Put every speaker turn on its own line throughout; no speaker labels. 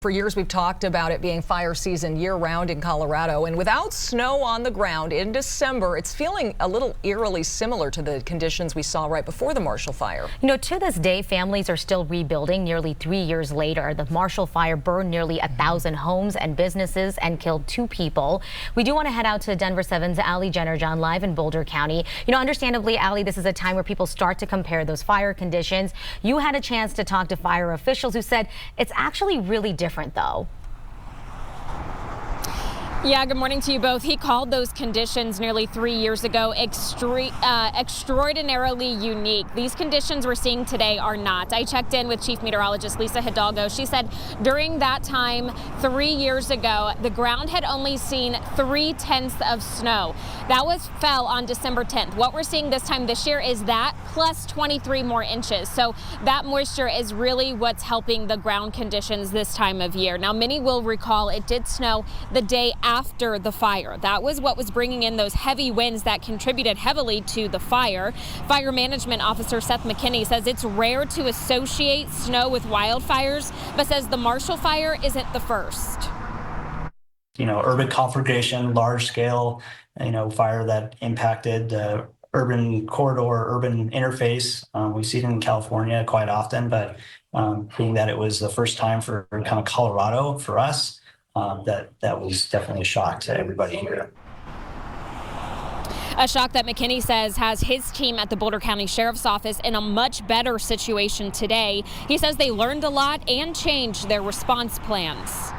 For years, we've talked about it being fire season year-round in Colorado, and without snow on the ground in December, it's feeling a little eerily similar to the conditions we saw right before the Marshall Fire.
You know, to this day, families are still rebuilding nearly 3 years later. The Marshall Fire burned nearly 1,000 homes and businesses and killed 2 people. We do want to head out to Denver 7's Allie Jennerjohn live in Boulder County. You know, understandably, Allie, this is a time where people start to compare those fire conditions. You had a chance to talk to fire officials who said it's actually really different though.
Yeah, good morning to you both. He called those conditions nearly 3 years ago extraordinarily unique. These conditions we're seeing today are not. I checked in with Chief Meteorologist Lisa Hidalgo. She said during that time 3 years ago, the ground had only seen 3/10 of snow. That fell on December 10th. What we're seeing this time this year is that plus 23 more inches. So that moisture is really what's helping the ground conditions this time of year. Now, many will recall it did snow the day after the fire. That was what was bringing in those heavy winds that contributed heavily to the fire. Fire Management Officer Seth McKinney says it's rare to associate snow with wildfires, but says the Marshall Fire isn't the first.
You know, urban conflagration, large scale, fire that impacted the urban corridor, urban interface. We see it in California quite often, but being that it was the first time for kind of Colorado for us, that was definitely a shock to everybody here.
A shock that McKinney says has his team at the Boulder County Sheriff's Office in a much better situation today. He says they learned a lot and changed their response plans.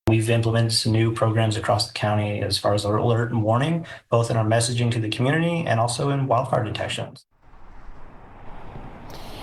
We've implemented some new programs across the county as far as alert and warning, both in our messaging to the community and also in wildfire detections.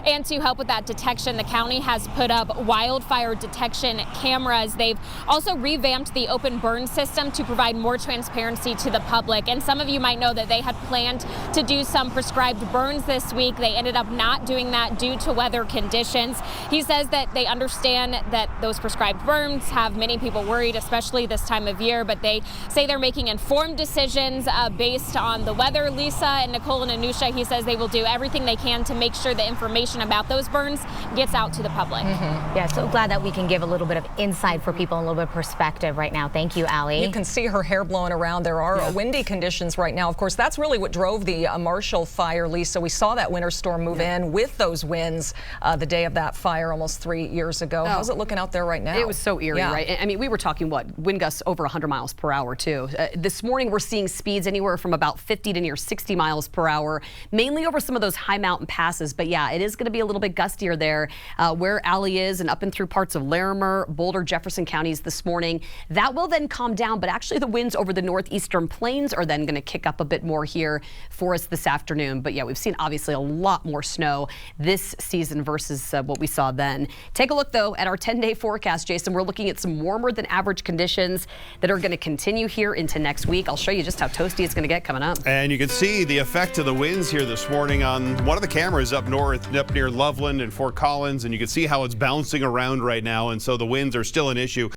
And to help with that detection, the county has put up wildfire detection cameras. They've also revamped the open burn system to provide more transparency to the public. And some of you might know that they had planned to do some prescribed burns this week. They ended up not doing that due to weather conditions. He says that they understand that those prescribed burns have many people worried, especially this time of year, but they say they're making informed decisions based on the weather. Lisa and Nicole and Anusha, he says they will do everything they can to make sure the information about those burns gets out to the public.
Yeah, so glad that we can give a little bit of insight for people and a little bit of perspective right now. Thank you, Allie.
You can see her hair blowing around. There are windy conditions right now. Of course, that's really what drove the Marshall Fire, Lisa. We saw that winter storm move in with those winds the day of that fire almost 3 years ago. How's it looking out there right now?
It was so eerie, right? I mean, we were talking, wind gusts over 100 miles per hour, too. This morning, we're seeing speeds anywhere from about 50 to near 60 miles per hour, mainly over some of those high mountain passes. But yeah, it is going to be a little bit gustier there where Allie is and up and through parts of Larimer, Boulder, Jefferson counties this morning. That will then calm down, but actually the winds over the northeastern plains are then going to kick up a bit more here for us this afternoon. But yeah, we've seen obviously a lot more snow this season versus what we saw then. Take a look though at our 10-day forecast, Jason. We're looking at some warmer than average conditions that are going to continue here into next week. I'll show you just how toasty it's going to get coming up.
And you can see the effect of the winds here this morning on one of the cameras up north, up near Loveland and Fort Collins, and you can see how it's bouncing around right now, and so the winds are still an issue.